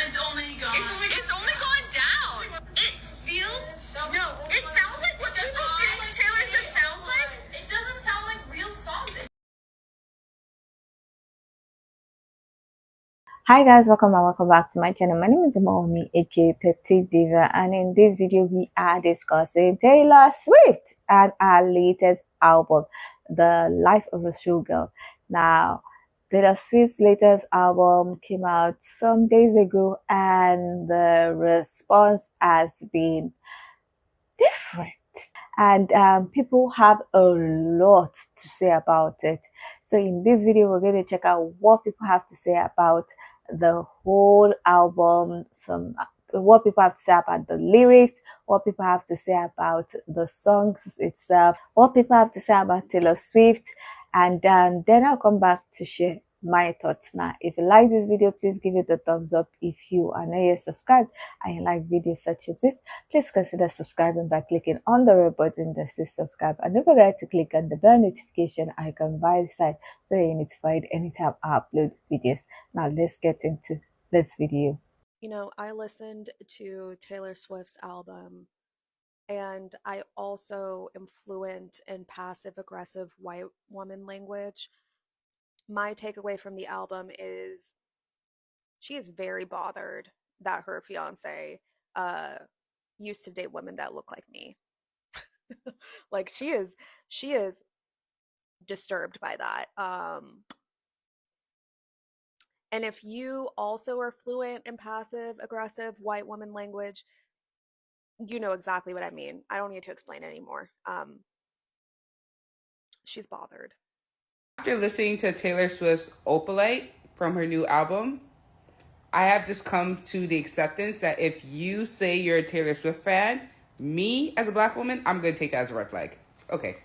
It's only gone down. It feels no. It sounds like what people think Taylor Swift sounds like. It doesn't sound like real songs. Hi guys, welcome back to my channel. My name is Maomi, aka Petite Diva, and in this video we are discussing Taylor Swift and her latest album, The Life of a Showgirl. Now, Taylor Swift's latest album came out some days ago, and the response has been different. And people have a lot to say about it. So in this video, we're going to check out what people have to say about the whole album, what people have to say about the lyrics, what people have to say about the songs itself, what people have to say about Taylor Swift, and then I'll come back to share my thoughts. Now, if you like this video, please give it a thumbs up. If you are not yet subscribed and you like videos such as this, please consider subscribing by clicking on the red button that says subscribe, and don't forget to click on the bell notification icon by the side so you're notified anytime I upload videos. Now let's get into this video. You know, I listened to Taylor Swift's album, and I also am fluent in passive aggressive white woman language. My takeaway from the album is she is very bothered that her fiance used to date women that look like me. Like she is disturbed by that. And if you also are fluent in passive aggressive white woman language, you know exactly what I mean. I don't need to explain anymore. She's bothered. After listening to Taylor Swift's Opalite from her new album, I have just come to the acceptance that if you say you're a Taylor Swift fan, me as a black woman, I'm going to take that as a red flag. Okay.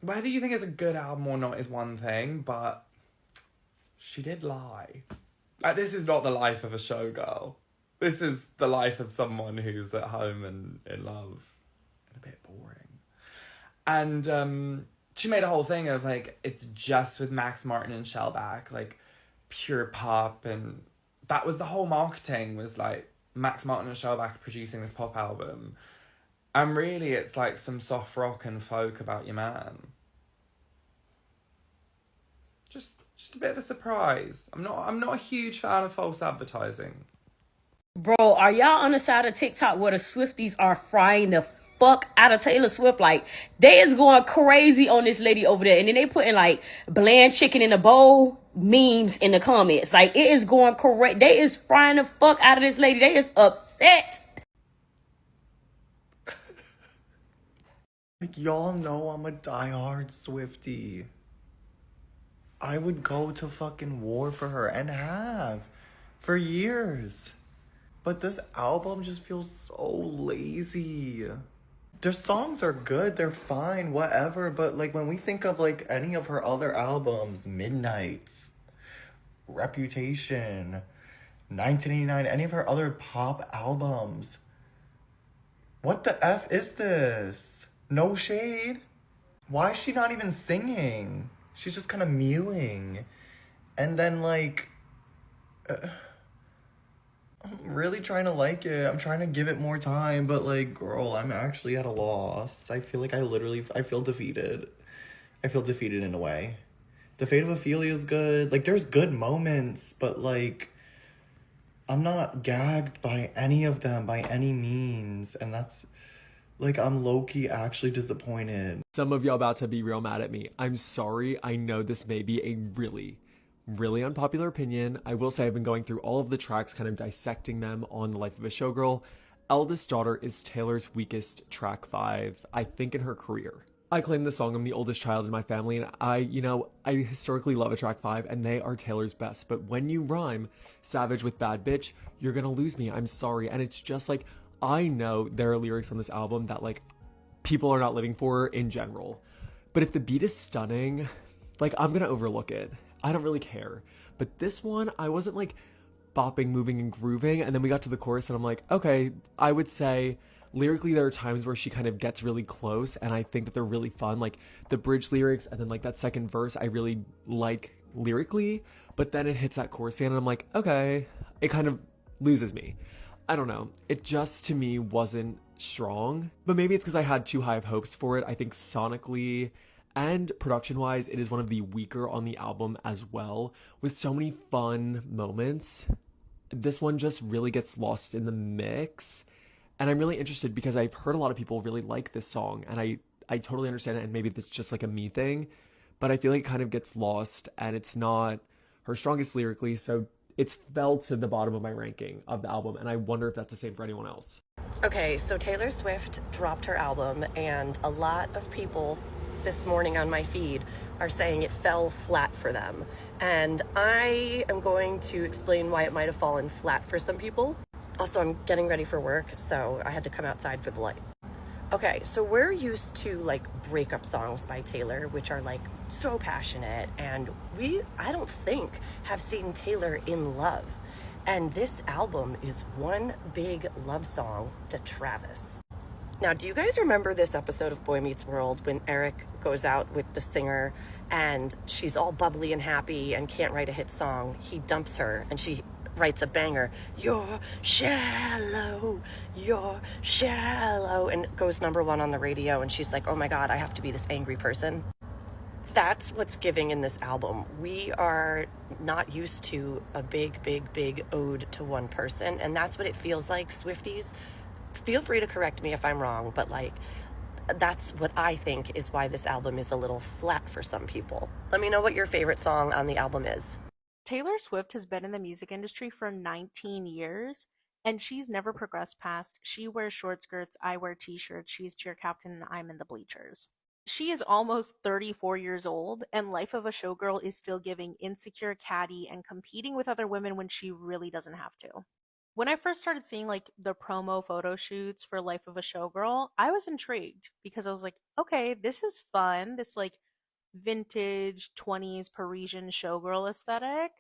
Whether you think it's a good album or not is one thing, but she did lie. Like, this is not the life of a showgirl. This is the life of someone who's at home and in love and a bit boring. And she made a whole thing of, like, it's just with Max Martin and Shellback, like, pure pop, and that was the whole marketing, was, like, Max Martin and Shellback producing this pop album. And really, it's, like, some soft rock and folk about your man. Just a bit of a surprise. I'm not a huge fan of false advertising. Bro, are y'all on the side of TikTok where the Swifties are frying the fuck out of Taylor Swift? Like, they is going crazy on this lady over there. And then they putting, like, bland chicken in a bowl memes in the comments. Like, it is going correct. They is frying the fuck out of this lady. They is upset. Like, y'all know I'm a diehard Swiftie. I would go to fucking war for her, and have for years. But this album just feels so lazy. Their songs are good, they're fine, whatever, but like when we think of like any of her other albums, Midnights, Reputation, 1989, any of her other pop albums, what the F is this? No shade. Why is she not even singing? She's just kind of mewing. And then, like, I'm really trying to like it. I'm trying to give it more time. But, like, girl, I'm actually at a loss. I feel like I feel defeated. I feel defeated in a way. The Fate of Ophelia is good. Like, there's good moments. But, like, I'm not gagged by any of them by any means. And that's... like, I'm low-key actually disappointed. Some of y'all about to be real mad at me. I'm sorry. I know this may be a really unpopular opinion. I will say I've been going through all of the tracks, kind of dissecting them on The Life of a Showgirl. Eldest Daughter is Taylor's weakest track 5, I think, in her career. I claim the song I'm the oldest child in my family, and I historically love a track 5, and they are Taylor's best. But when you rhyme Savage with Bad Bitch, you're gonna lose me. I'm sorry. And it's just like, I know there are lyrics on this album that, like, people are not living for in general. But if the beat is stunning, like, I'm gonna overlook it. I don't really care. But this one, I wasn't, like, bopping, moving, and grooving. And then we got to the chorus, and I'm like, okay, I would say lyrically there are times where she kind of gets really close, and I think that they're really fun. Like, the bridge lyrics, and then, like, that second verse, I really like lyrically. But then it hits that chorus, and I'm like, okay. It kind of loses me. I don't know. It just, to me, wasn't strong. But maybe it's because I had too high of hopes for it. I think sonically and production-wise, it is one of the weaker on the album as well, with so many fun moments. This one just really gets lost in the mix. And I'm really interested because I've heard a lot of people really like this song, and I totally understand it, and maybe that's just like a me thing, but I feel like it kind of gets lost, and it's not her strongest lyrically, so it's fell to the bottom of my ranking of the album, and I wonder if that's the same for anyone else. Okay, so Taylor Swift dropped her album, and a lot of people this morning on my feed are saying it fell flat for them. And I am going to explain why it might have fallen flat for some people. Also, I'm getting ready for work, so I had to come outside for the light. Okay, so we're used to like breakup songs by Taylor, which are like so passionate, and I don't think have seen Taylor in love. And this album is one big love song to Travis. Now, do you guys remember this episode of Boy Meets World when Eric goes out with the singer and she's all bubbly and happy and can't write a hit song? He dumps her and she writes a banger, "You're shallow, you're shallow," and it goes #1 on the radio, and she's like, oh my God, I have to be this angry person. That's what's giving in this album. We are not used to a big ode to one person, and that's what it feels like. Swifties, feel free to correct me if I'm wrong, but like, that's what I think is why this album is a little flat for some people. Let me know what your favorite song on the album is. Taylor Swift has been in the music industry for 19 years, and she's never progressed past she wears short skirts, I wear t-shirts, she's cheer captain, and I'm in the bleachers. She is almost 34 years old, and Life of a Showgirl is still giving insecure catty and competing with other women when she really doesn't have to. When I first started seeing like the promo photo shoots for Life of a Showgirl, I was intrigued because I was like, okay, this is fun. This like vintage 20s Parisian showgirl aesthetic.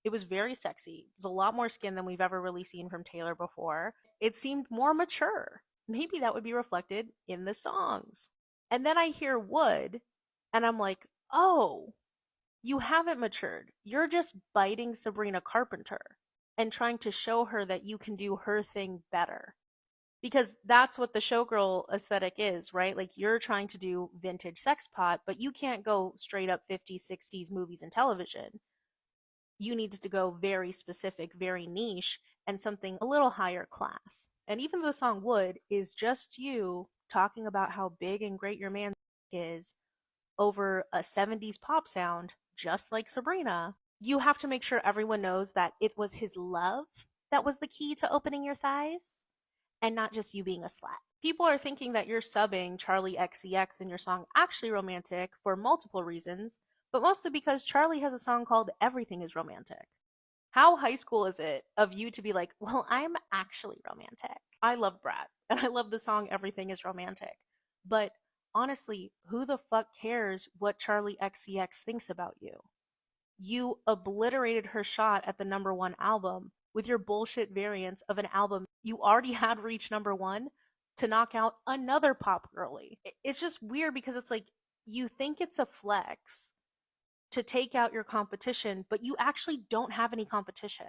It was very sexy. It was a lot more skin than we've ever really seen from Taylor before. It seemed more mature. Maybe that would be reflected in the songs. And then I hear Wood, and I'm like, oh, you haven't matured. You're just biting Sabrina Carpenter and trying to show her that you can do her thing better. Because that's what the showgirl aesthetic is, right? Like, you're trying to do vintage sex pot, but you can't go straight up 50s, 60s movies and television. You need to go very specific, very niche, and something a little higher class. And even though the song Wood is just you talking about how big and great your man is over a 70s pop sound, just like Sabrina, you have to make sure everyone knows that it was his love that was the key to opening your thighs, and not just you being a slut. People are thinking that you're subbing Charlie XCX in your song Actually Romantic for multiple reasons, but mostly because Charlie has a song called Everything is Romantic. How high school is it of you to be like, well, I'm actually romantic? I love Brad, and I love the song Everything is Romantic. But honestly, who the fuck cares what Charlie XCX thinks about you? You obliterated her shot at the #1 album with your bullshit variants of an album you already had reach #1 to knock out another pop girly. It's just weird because it's like, you think it's a flex to take out your competition, but you actually don't have any competition.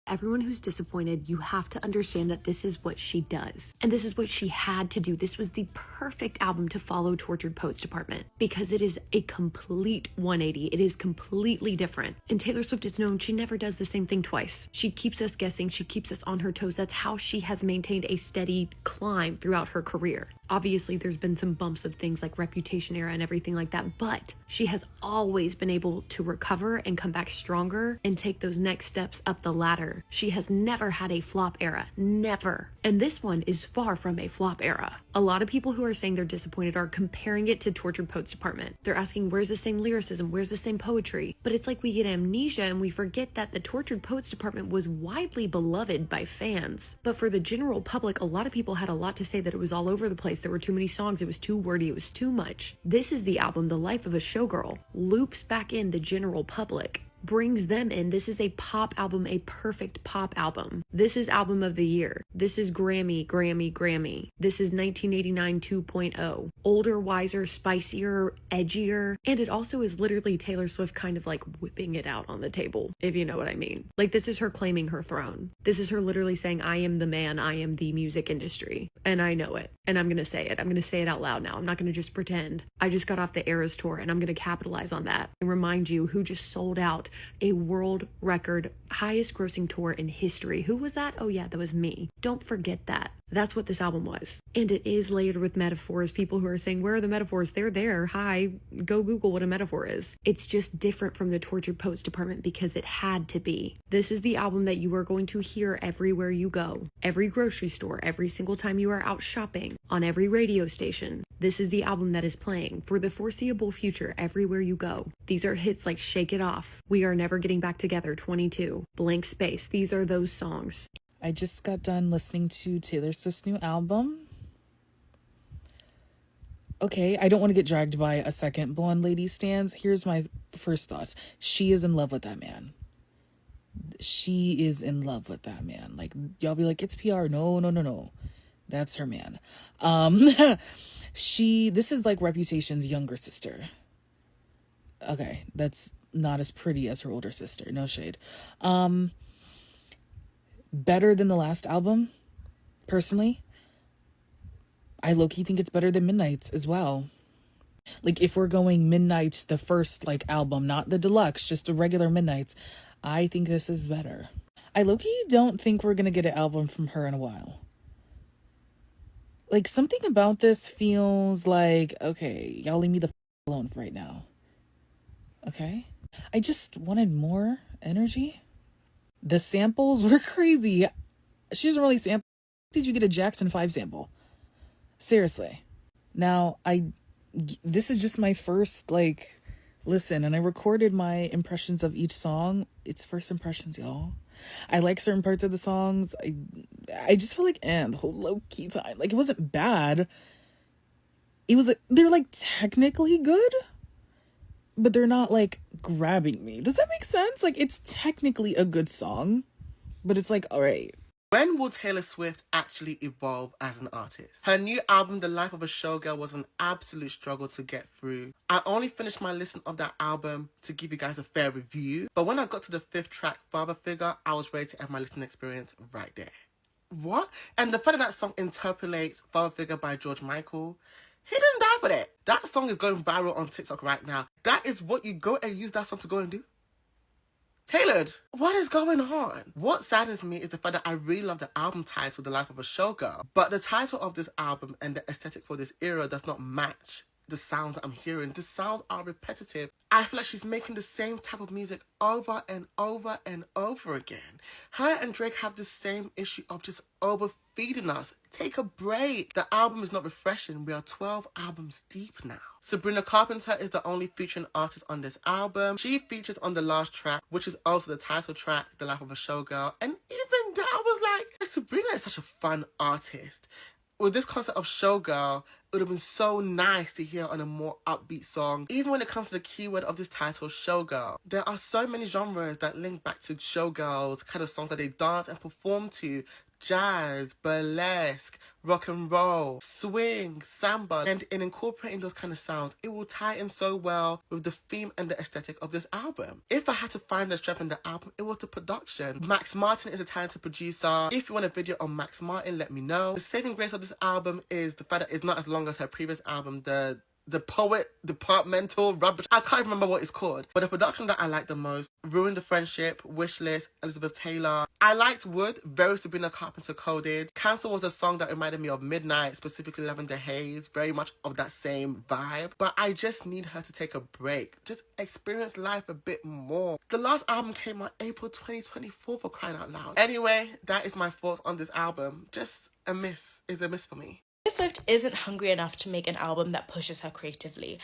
Everyone who's disappointed, you have to understand that this is what she does. And this is what she had to do. This was the perfect album to follow Tortured Poets Department because it is a complete 180. It is completely different. And Taylor Swift is known, she never does the same thing twice. She keeps us guessing. She keeps us on her toes. That's how she has maintained a steady climb throughout her career. Obviously, there's been some bumps of things like Reputation era and everything like that, but she has always been able to recover and come back stronger and take those next steps up the ladder. She has never had a flop era. Never. And this one is far from a flop era. A lot of people who are saying they're disappointed are comparing it to Tortured Poets Department. They're asking, where's the same lyricism? Where's the same poetry? But it's like we get amnesia and we forget that the Tortured Poets Department was widely beloved by fans. But for the general public, a lot of people had a lot to say that it was all over the place. There were too many songs. It was too wordy. It was too much. This is the album, The Life of a Showgirl, loops back in the general public, brings them in. This is a pop album, a perfect pop album. This is album of the year. This is Grammy. This is 1989 2.0. older, wiser, spicier, edgier. And it also is literally Taylor Swift kind of like whipping it out on the table, if you know what I mean. Like, this is her claiming her throne. This is her literally saying, I am the man, I am the music industry. And I know it. And I'm gonna say it. I'm gonna say it out loud now. I'm not gonna just pretend. I just got off the Eras tour and I'm gonna capitalize on that and remind you who just sold out a world record highest grossing tour in history. Who was that? Oh yeah, that was me. Don't forget that. That's what this album was. And it is layered with metaphors. People who are saying, where are the metaphors? They're there. Hi, go Google what a metaphor is. It's just different from the Tortured Poets department because it had to be. This is the album that you are going to hear everywhere you go. Every grocery store, every single time you are out shopping, on every radio station. This is the album that is playing for the foreseeable future everywhere you go. These are hits like Shake It Off, We Are Never Getting Back Together, 22, Blank Space. These are those songs. I just got done listening to Taylor Swift's new album. Okay, I don't want to get dragged by a second blonde lady stans. Here's my first thoughts. She is in love with that man. She is in love with that man. Like, y'all be like, it's PR. No. That's her man. This is like Reputation's younger sister. Okay, that's not as pretty as her older sister. No shade. Better than the last album, personally. I low-key think it's better than Midnight's as well. Like, if we're going Midnight's, the first, like, album, not the deluxe, just the regular Midnight's, I think this is better. I low-key don't think we're gonna get an album from her in a while. Like, something about this feels like, okay, y'all leave me the alone right now. Okay? I just wanted more energy. The samples were crazy. She doesn't really sample. Did you get a Jackson 5 sample? Seriously. Now, this is just my first, like, listen, and I recorded my impressions of each song. It's first impressions, y'all. I like certain parts of the songs. I just feel like, the whole low-key time. Like, it wasn't bad. They're, like, technically good, but they're not, like, grabbing me. Does that make sense? Like, it's technically a good song, but it's like, all right. When will Taylor Swift actually evolve as an artist? Her new album, The Life of a Showgirl, was an absolute struggle to get through. I only finished my listen of that album to give you guys a fair review, but when I got to the 5th track, Father Figure, I was ready to end my listening experience right there. What? And the fact that song interpolates Father Figure by George Michael, he didn't die for that. That song is going viral on TikTok right now. That is what you go and use that song to go and do? Tailored, what is going on? What saddens me is the fact that I really love the album title, The Life of a Showgirl, but the title of this album and the aesthetic for this era does not match the sounds that I'm hearing. The sounds are repetitive. I feel like she's making the same type of music over and over and over again. Her and Drake have the same issue of just overfeeding us. Take a break. The album is not refreshing. We are 12 albums deep now. Sabrina Carpenter is the only featuring artist on this album. She features on the last track, which is also the title track, The Life of a Showgirl. And even that, I was like, Sabrina is such a fun artist. With this concept of Showgirl, it would have been so nice to hear on a more upbeat song. Even when it comes to the keyword of this title, Showgirl, there are so many genres that link back to Showgirls, kind of songs that they dance and perform to. Jazz, burlesque, rock and roll, swing, samba, and in incorporating those kind of sounds, it will tie in so well with the theme and the aesthetic of this album. If I had to find the strength in the album, it was the production. Max Martin is a talented producer. If you want a video on Max Martin, let me know. The saving grace of this album is the fact that it's not as long as her previous album, the Poet Departmental Rubbish. I can't remember what it's called. But the production that I like the most, Ruin the Friendship, Wishlist, Elizabeth Taylor. I liked Wood, very Sabrina Carpenter coded. Cancel was a song that reminded me of Midnight, specifically Lavender Haze, very much of that same vibe. But I just need her to take a break. Just experience life a bit more. The last album came out April 2024, for crying out loud. Anyway, that is my thoughts on this album. Just a miss for me. Swift isn't hungry enough to make an album that pushes her creatively.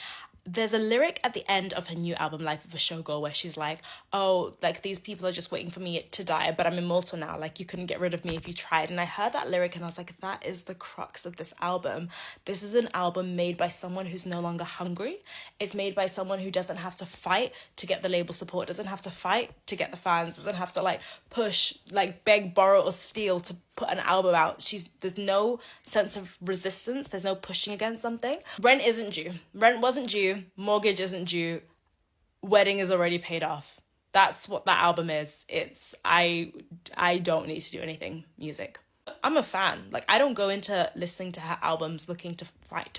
There's a lyric at the end of her new album, Life of a Showgirl, where she's like, oh, like, these people are just waiting for me to die, but I'm immortal now. Like, you couldn't get rid of me if you tried. And I heard that lyric and I was like, that is the crux of this album. This is an album made by someone who's no longer hungry. It's made by someone who doesn't have to fight to get the label support, doesn't have to fight to get the fans, doesn't have to, like, push, like, beg, borrow, or steal put an album out, there's no sense of resistance, there's no pushing against something. Rent isn't due. Rent wasn't due. Mortgage isn't due. Wedding is already paid off. That's what that album is. It's I don't need to do anything music. I'm a fan. Like, I don't go into listening to her albums looking to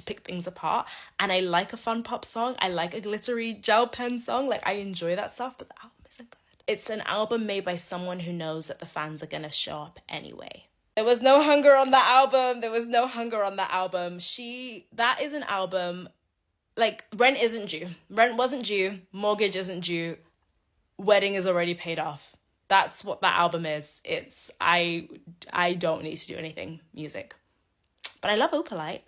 pick things apart. And I like a fun pop song. I like a glittery gel pen song. Like, I enjoy that stuff, but the album isn't good. It's an album made by someone who knows that the fans are gonna show up anyway. There was no hunger on that album. That is an album, like, rent isn't due. Rent wasn't due. Mortgage isn't due. Wedding is already paid off. That's what that album is. It's I don't need to do anything music. But I love Opalite.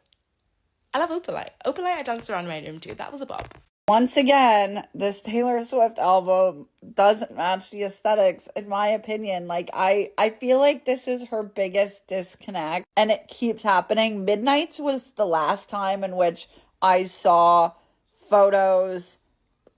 Opalite I danced around my room too. That was a bop. Once again, this Taylor Swift album doesn't match the aesthetics, in my opinion. Like, I feel like this is her biggest disconnect, and it keeps happening. Midnights was the last time in which I saw photos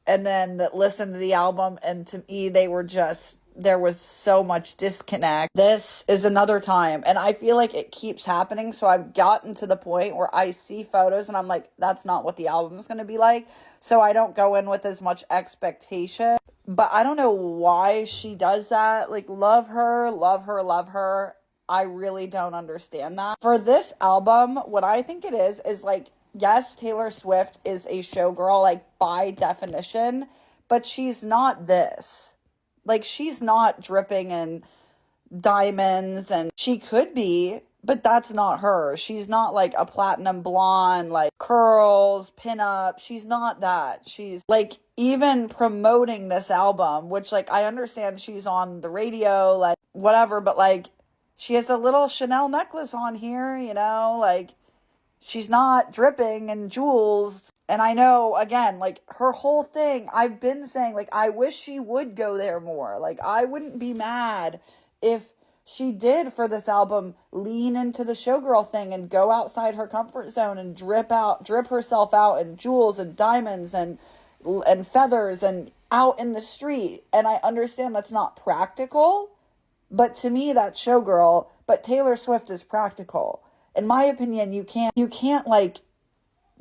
and then listened to the album, and to me, there was so much disconnect. This is another time, and I feel like it keeps happening, so I've gotten to the point where I see photos and I'm like, that's not what the album is going to be like, so I don't go in with as much expectation. But I don't know why she does that. Like, love her. I really don't understand that. For this album, what I think it is like, yes, Taylor Swift is a showgirl, like, by definition, but she's not this. Like, she's not dripping in diamonds, and she could be, but that's not her. She's not like a platinum blonde, like curls, pinup. She's not that. She's like, even promoting this album, which, like, I understand she's on the radio, like, whatever, but like, she has a little Chanel necklace on here, you know, like, she's not dripping in jewels. And I know, again, like, her whole thing, I've been saying, like, I wish she would go there more. Like, I wouldn't be mad if she did, for this album, lean into the showgirl thing and go outside her comfort zone and drip herself out in jewels and diamonds and feathers and out in the street. And I understand that's not practical, but to me, that's showgirl. But Taylor Swift is practical. In my opinion, you can't like,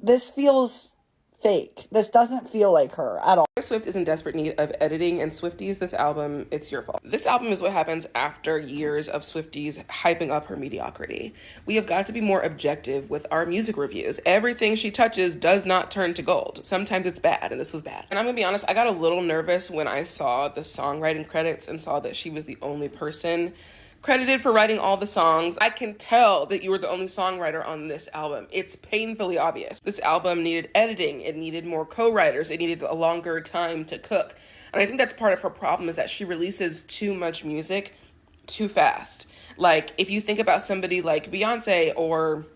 this feels fake. This doesn't feel like her at all. Swift is in desperate need of editing, and Swifties, this album, it's your fault. This album is what happens after years of Swifties hyping up her mediocrity. We have got to be more objective with our music reviews. Everything she touches does not turn to gold. Sometimes it's bad, and this was bad. And I'm gonna be honest, I got a little nervous when I saw the songwriting credits and saw that she was the only person credited for writing all the songs. I can tell that you were the only songwriter on this album. It's painfully obvious. This album needed editing. It needed more co-writers. It needed a longer time to cook. And I think that's part of her problem, is that she releases too much music too fast. Like, if you think about somebody like Beyonce or,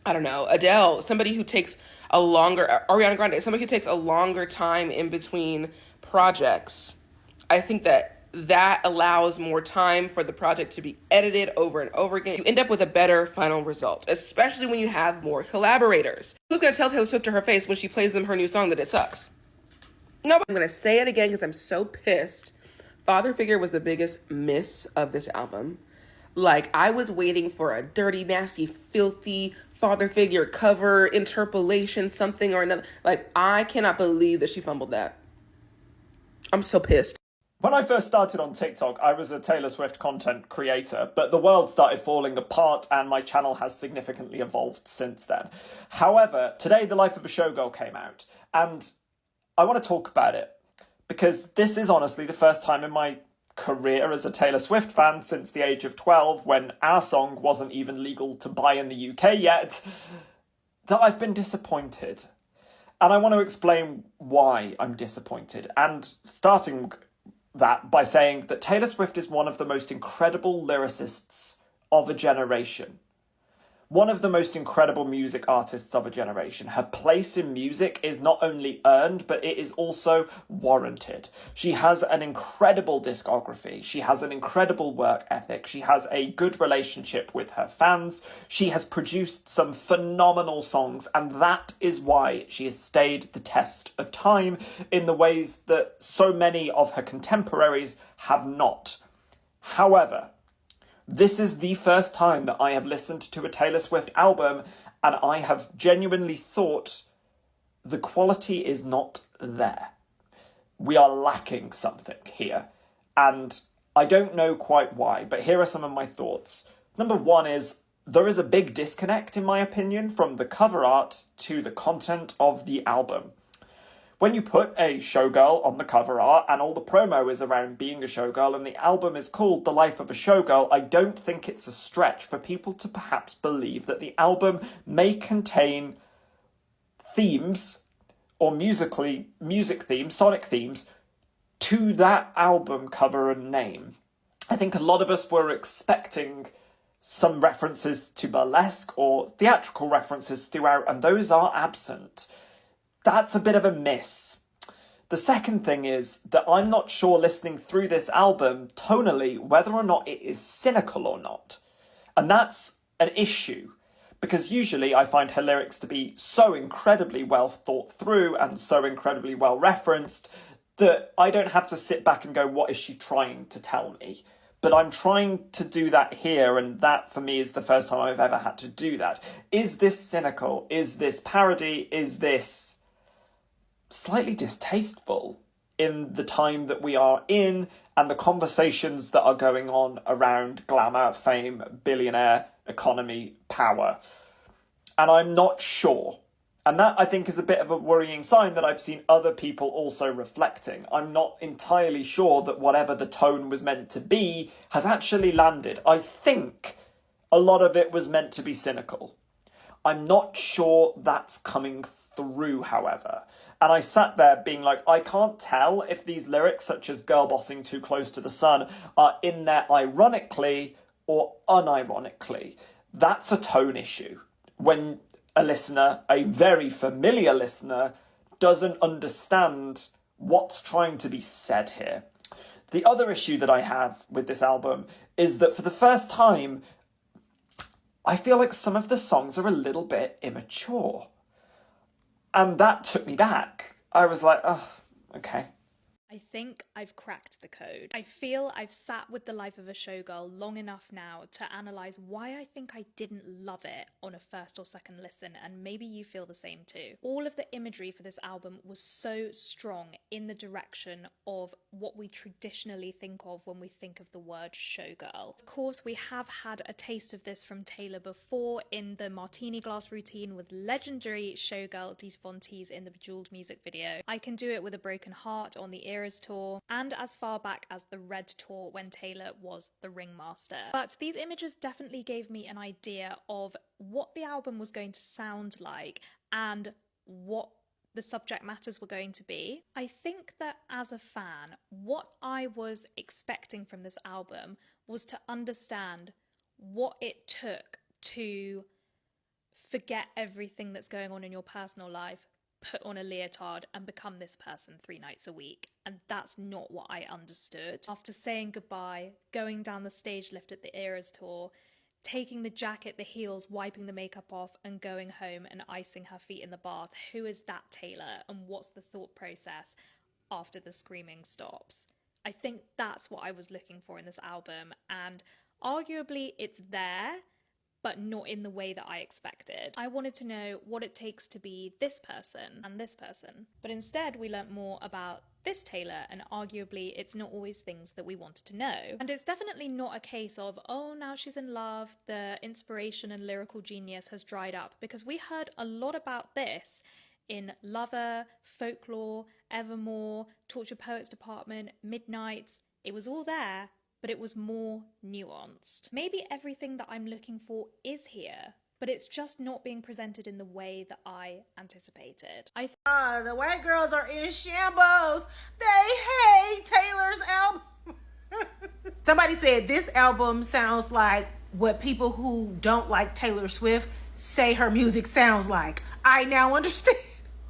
I don't know, Adele, somebody who takes a longer, Ariana Grande, somebody who takes a longer time in between projects, I think that allows more time for the project to be edited over and over again. You end up with a better final result, especially when you have more collaborators. Who's going to tell Taylor Swift to her face when she plays them her new song that it sucks? No, I'm going to say it again because I'm so pissed. Father Figure was the biggest miss of this album. Like, I was waiting for a dirty, nasty, filthy Father Figure cover, interpolation, something or another. Like, I cannot believe that she fumbled that. I'm so pissed. When I first started on TikTok, I was a Taylor Swift content creator, but the world started falling apart and my channel has significantly evolved since then. However, today The Life of a Showgirl came out, and I want to talk about it because this is honestly the first time in my career as a Taylor Swift fan since the age of 12, when our song wasn't even legal to buy in the UK yet, that I've been disappointed. And I want to explain why I'm disappointed, and starting that by saying that Taylor Swift is one of the most incredible lyricists of a generation. One of the most incredible music artists of a generation. Her place in music is not only earned, but it is also warranted. She has an incredible discography. She has an incredible work ethic. She has a good relationship with her fans. She has produced some phenomenal songs, and that is why she has stayed the test of time in the ways that so many of her contemporaries have not. However, This is the first time that I have listened to a Taylor Swift album and I have genuinely thought the quality is not there. We are lacking something here. And I don't know quite why, but here are some of my thoughts. Number one is, there is a big disconnect, in my opinion, from the cover art to the content of the album. When you put a showgirl on the cover art and all the promo is around being a showgirl and the album is called The Life of a Showgirl, I don't think it's a stretch for people to perhaps believe that the album may contain themes or music themes, sonic themes, to that album cover and name. I think a lot of us were expecting some references to burlesque or theatrical references throughout, and those are absent. That's a bit of a miss. The second thing is that I'm not sure, listening through this album tonally, whether or not it is cynical or not. And that's an issue, because usually I find her lyrics to be so incredibly well thought through and so incredibly well referenced that I don't have to sit back and go, what is she trying to tell me? But I'm trying to do that here, and that for me is the first time I've ever had to do that. Is this cynical? Is this parody? Is this slightly distasteful in the time that we are in and the conversations that are going on around glamour, fame, billionaire, economy, power? And I'm not sure. And that, I think, is a bit of a worrying sign that I've seen other people also reflecting. I'm not entirely sure that whatever the tone was meant to be has actually landed. I think a lot of it was meant to be cynical. I'm not sure that's coming through, however. And I sat there being like, I can't tell if these lyrics, such as girl bossing too close to the sun, are in there ironically or unironically. That's a tone issue. When a listener, a very familiar listener, doesn't understand what's trying to be said here. The other issue that I have with this album is that for the first time, I feel like some of the songs are a little bit immature. And that took me back. I was like, oh, okay. I think I've cracked the code. I feel I've sat with The Life of a Showgirl long enough now to analyse why I think I didn't love it on a first or second listen, and maybe you feel the same too. All of the imagery for this album was so strong in the direction of what we traditionally think of when we think of the word showgirl. Of course, we have had a taste of this from Taylor before in the Martini Glass routine with legendary showgirl Dee Fontees in the Bejeweled music video. I Can Do It With a Broken Heart on the Eras tour, and as far back as the Red tour when Taylor was the ringmaster. But these images definitely gave me an idea of what the album was going to sound like and what the subject matters were going to be. I think that as a fan, what I was expecting from this album was to understand what it took to forget everything that's going on in your personal life, put on a leotard and become this person 3 nights a week. And that's not what I understood. After saying goodbye, going down the stage lift at the Eras tour, taking the jacket, the heels, wiping the makeup off and going home and icing her feet in the bath. Who is that Taylor, and what's the thought process after the screaming stops? I think that's what I was looking for in this album, and arguably it's there, but not in the way that I expected. I wanted to know what it takes to be this person and this person, but instead we learnt more about this Taylor, and arguably it's not always things that we wanted to know. And it's definitely not a case of, oh, now she's in love, the inspiration and lyrical genius has dried up, because we heard a lot about this in Lover, Folklore, Evermore, Tortured Poets Department, Midnights. It was all there, but it was more nuanced. Maybe everything that I'm looking for is here, but it's just not being presented in the way that I anticipated. The white girls are in shambles. They hate Taylor's album. Somebody said this album sounds like what people who don't like Taylor Swift say her music sounds like. I now understand.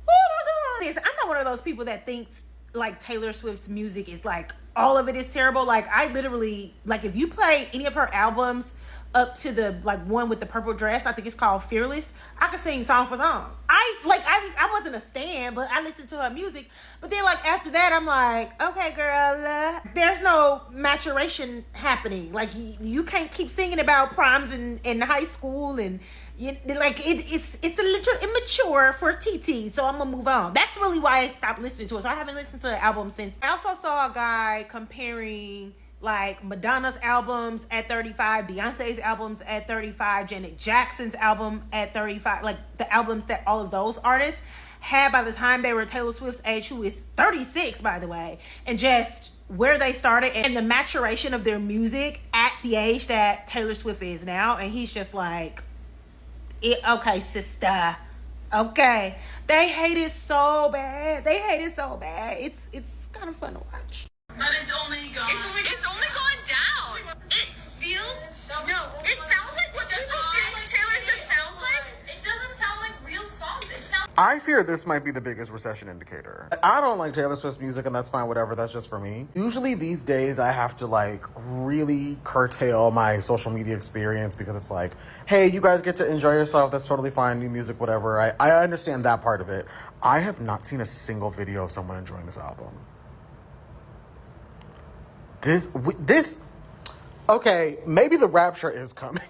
Oh my God. Listen, I'm not one of those people that thinks like Taylor Swift's music is like all of it is terrible. Like I literally, like if you play any of her albums up to the like one with the purple dress. I think it's called Fearless. I could sing song for song. I wasn't a stan, but I listened to her music. But then like after that, I'm like, okay, girl, there's no maturation happening. Like you can't keep singing about proms in high school and. It's a little immature for TT, so I'm gonna move on. That's really why I stopped listening to it. So I haven't listened to the album since. I also saw a guy comparing like Madonna's albums at 35, Beyonce's albums at 35, Janet Jackson's album at 35, like the albums that all of those artists had by the time they were Taylor Swift's age, who is 36 by the way, and just where they started and the maturation of their music at the age that Taylor Swift is now. And he's just like, okay, sister. Okay. They hate it so bad. It's kind of fun to watch. And it's only gone down. It feels it sounds like what people think Taylor Swift sounds like. It doesn't sound like real songs. It sounds I fear this might be the biggest recession indicator. I don't like Taylor Swift's music, and that's fine, whatever, that's just for me. Usually these days I have to like really curtail my social media experience because it's like, hey, you guys get to enjoy yourself, that's totally fine, new music, whatever. I understand that part of it. I have not seen a single video of someone enjoying this album. Okay, maybe the rapture is coming.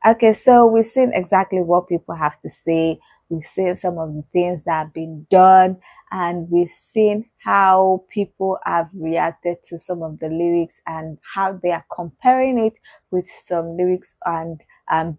Okay, so we've seen exactly what people have to say. We've seen some of the things that have been done, and we've seen how people have reacted to some of the lyrics and how they are comparing it with some lyrics and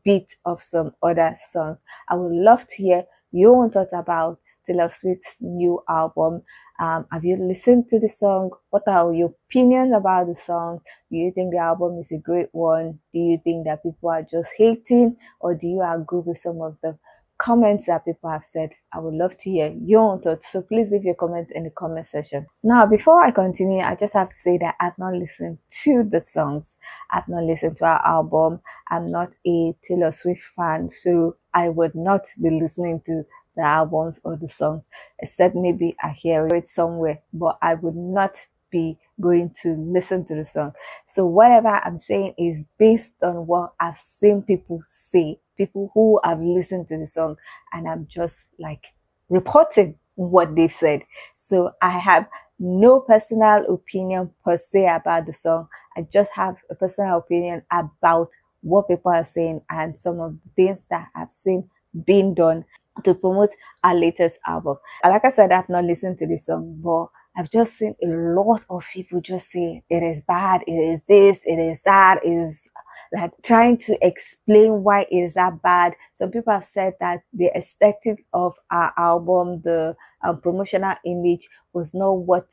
beat of some other songs. I would love to hear your own thoughts about Taylor Swift's new album. Have you listened to the song? What are your opinions about the song? Do you think the album is a great one? Do you think that people are just hating, or do you agree with some of the comments that people have said? I would love to hear your own thoughts, so please leave your comment in the comment section. Now, before I continue, I just have to say that I've not listened to the songs. I've not listened to her album. I'm not a Taylor Swift fan, so I would not be listening to the albums or the songs, except maybe I hear it somewhere, but I would not be going to listen to the song. So whatever I'm saying is based on what I've seen people say, people who have listened to the song, and I'm just like reporting what they've said. So I have no personal opinion per se about the song. I just have a personal opinion about what people are saying and some of the things that I've seen being done to promote our latest album. Like I said, I've not listened to the song, but I've just seen a lot of people just say it is bad, it is this, it is that, it is like trying to explain why it is that bad. Some people have said that the aesthetic of our album, the promotional image was not what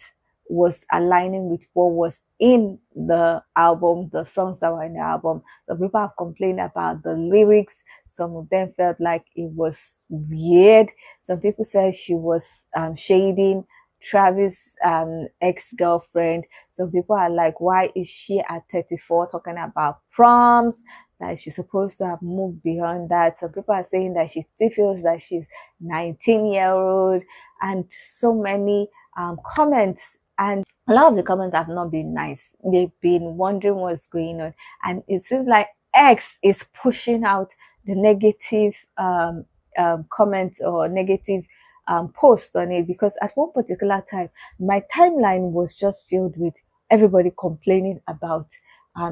was aligning with what was in the album, the songs that were in the album. Some people have complained about the lyrics. Some of them felt like it was weird. Some people said she was shading Travis' ex-girlfriend. Some people are like, why is she at 34 talking about proms? That she's supposed to have moved beyond that. Some people are saying that she still feels that she's 19-year-old, and so many comments. And a lot of the comments have not been nice. They've been wondering what's going on, and it seems like X is pushing out the negative comments or negative post on it, because at one particular time my timeline was just filled with everybody complaining about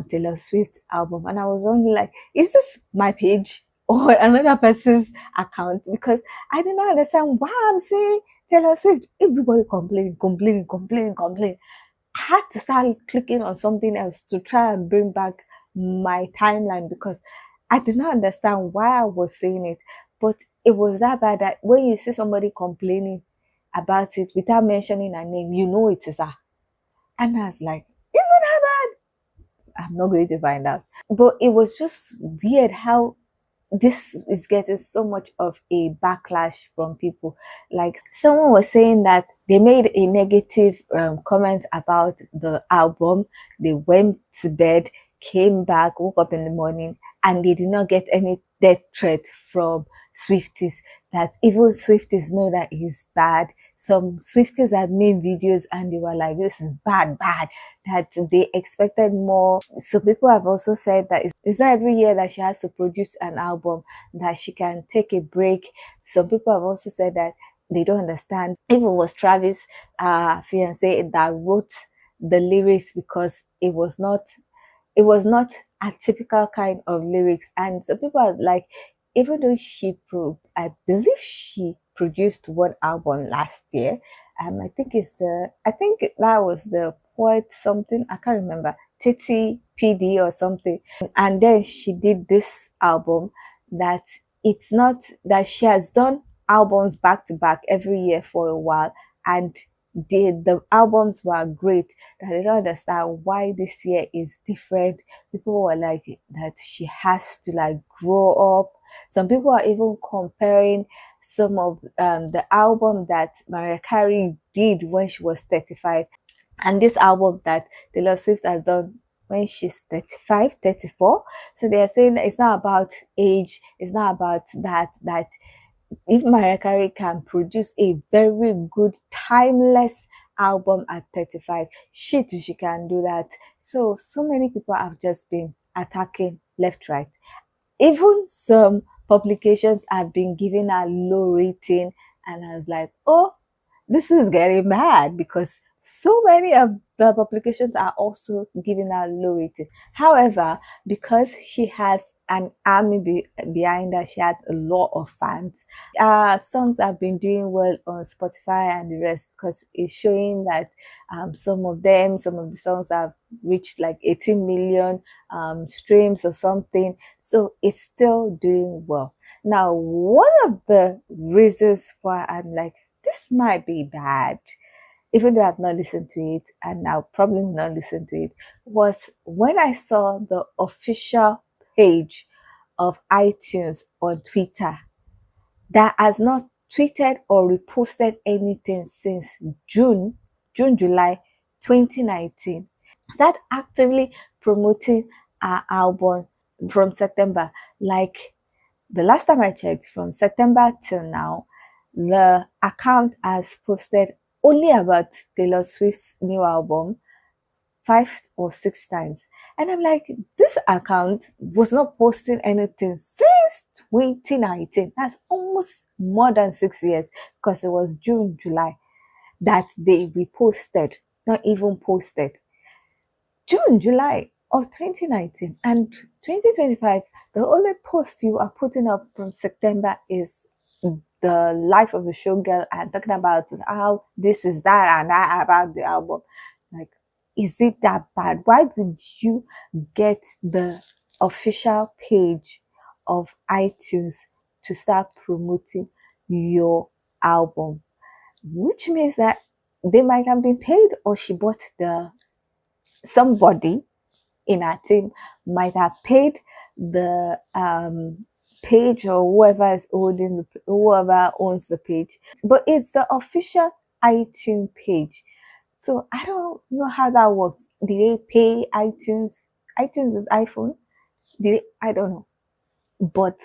Taylor Swift album, and I was wondering, like, is this my page or another person's account? Because I do not understand why I'm saying Taylor Swift, everybody complaining. had to start clicking on something else to try and bring back my timeline because I did not understand why I was saying it. But it was that bad that when you see somebody complaining about it without mentioning her name, you know it is her. And I was like, isn't that bad? I'm not going to find out. But it was just weird how this is getting so much of a backlash from people. Like someone was saying that they made a negative comment about the album. They went to bed, came back, woke up in the morning, and they did not get any death threat from Swifties. That even Swifties know that it's bad. Some Swifties had made videos and they were like, this is bad, bad, that they expected more. So people have also said that it's not every year that she has to produce an album, that she can take a break. Some people have also said that they don't understand if it was Travis' fiance that wrote the lyrics because it was not a typical kind of lyrics. And so people are like, even though I believe she produced one album last year. I think that was the Poet something. I can't remember. Titi PD or something. And then she did this album that it's not that she has done albums back to back every year for a while, and the albums were great. That I don't understand why this year is different. People were like that she has to like grow up. Some people are even comparing some of the album that Mariah Carey did when she was 35 and this album that Taylor Swift has done when she's 35, 34. So they are saying that it's not about age, it's not about that if Mariah Carey can produce a very good, timeless album at 35, she can do that. So many people have just been attacking left, right. Even some publications have been giving her low rating, and I was like, oh, this is getting bad because so many of the publications are also giving her low rating. However, because she has an army behind her, she has a lot of fans. Songs have been doing well on Spotify and the rest because it's showing that some of the songs have reached like 18 million streams or something. So it's still doing well. Now, one of the reasons why I'm like, this might be bad, even though I've not listened to it and I'll probably not listen to it, was when I saw the official page of iTunes on Twitter that has not tweeted or reposted anything since July 2019. Start actively promoting our album from September. Like the last time I checked, from September till now, the account has posted only about Taylor Swift's new album 5 or 6 times. And I'm like, this account was not posting anything since 2019. That's almost more than 6 years because it was June, July that they reposted, not even posted. June, July of 2019 and 2025, the only post you are putting up from September is the life of a showgirl and talking about how this is that and that about the album. Like, is it that bad? Why would you get the official page of iTunes to start promoting your album? Which means that they might have been paid, or she bought somebody in our team might have paid the page or whoever owns the page, but it's the official iTunes page. So I don't know how that works. Did they pay iTunes? iTunes is iPhone. I don't know, but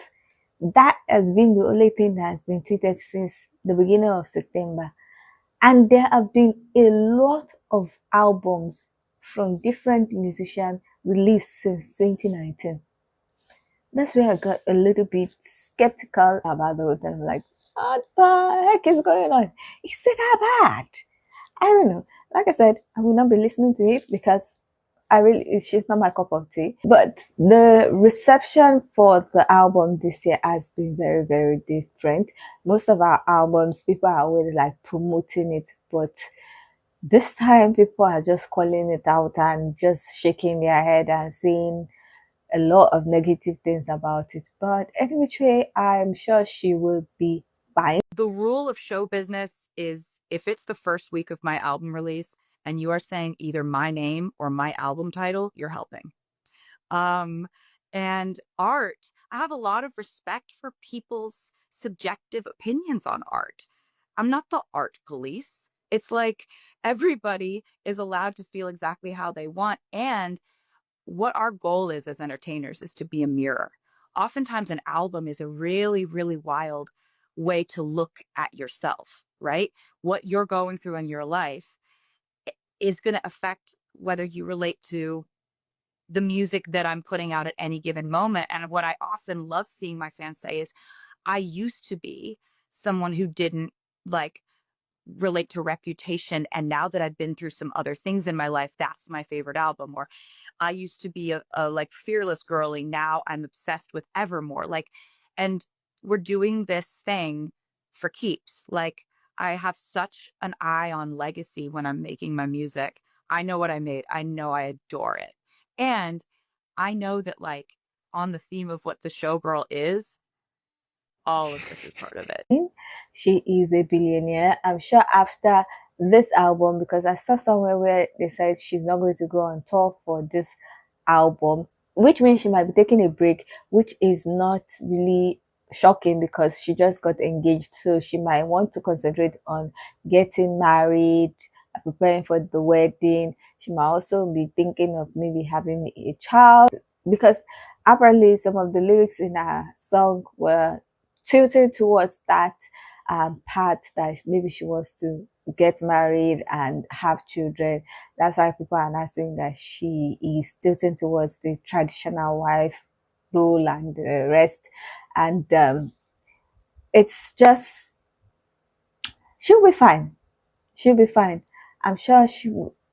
that has been the only thing that has been tweeted since the beginning of September. And there have been a lot of albums from different musicians released since 2019. That's where I got a little bit skeptical about the whole thing. Like, what the heck is going on? Is it that bad? I don't know. Like I said, I will not be listening to it because she's not my cup of tea. But the reception for the album this year has been very, very different. Most of our albums, people are always like promoting it, but This time people are just calling it out and just shaking their head and saying a lot of negative things about it. But anyway, I'm sure she will be fine. The rule of show business is if it's the first week of my album release and you are saying either my name or my album title, you're helping. And art, I have a lot of respect for people's subjective opinions on art. I'm not the art police. It's like everybody is allowed to feel exactly how they want. And what our goal is as entertainers is to be a mirror. Oftentimes, an album is a really, really wild way to look at yourself, right? What you're going through in your life is going to affect whether you relate to the music that I'm putting out at any given moment. And what I often love seeing my fans say is, I used to be someone who didn't like relate to Reputation, and now that I've been through some other things in my life, that's my favorite album. Or I used to be a like fearless girly, now I'm obsessed with Evermore. Like, and we're doing this thing for keeps. Like, I have such an eye on legacy when I'm making my music. I know what I made. I know I adore it. And I know that, like, on the theme of what the Showgirl is, all of this is part of it. She is a billionaire. I'm sure after this album, because I saw somewhere where they said she's not going to go on tour for this album, which means she might be taking a break, which is not really shocking because she just got engaged. So she might want to concentrate on getting married, preparing for the wedding. She might also be thinking of maybe having a child, because apparently some of the lyrics in her song were tilted towards that part that maybe she wants to get married and have children. That's why people are not saying that she is tilting towards the traditional wife role and the rest. And it's just, she'll be fine. She'll be fine. I'm sure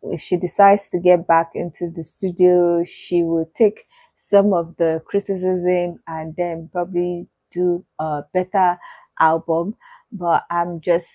if she decides to get back into the studio, she will take some of the criticism and then probably do a better album. But I'm just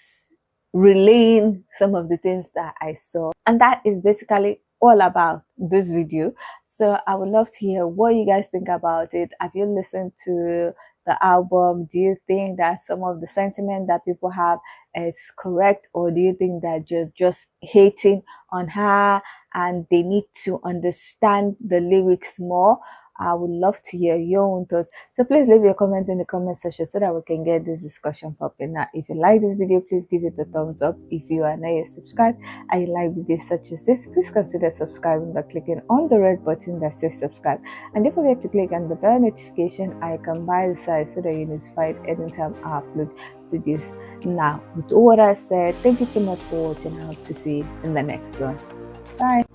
relaying some of the things that I saw, and that is basically all about this video. So I would love to hear what you guys think about it. Have you listened to the album? Do you think that some of the sentiment that people have is correct, or do you think that you're just hating on her and they need to understand the lyrics more? I would love to hear your own thoughts. So please leave your comment in the comment section so that we can get this discussion popping. Now, if you like this video, please give it a thumbs up. If you are not yet subscribed and you like videos such as this, please consider subscribing by clicking on the red button that says subscribe. And don't forget to click on the bell notification icon by the side so that you're notified anytime I upload videos. Now, with all that said, thank you so much for watching. I hope to see you in the next one. Bye.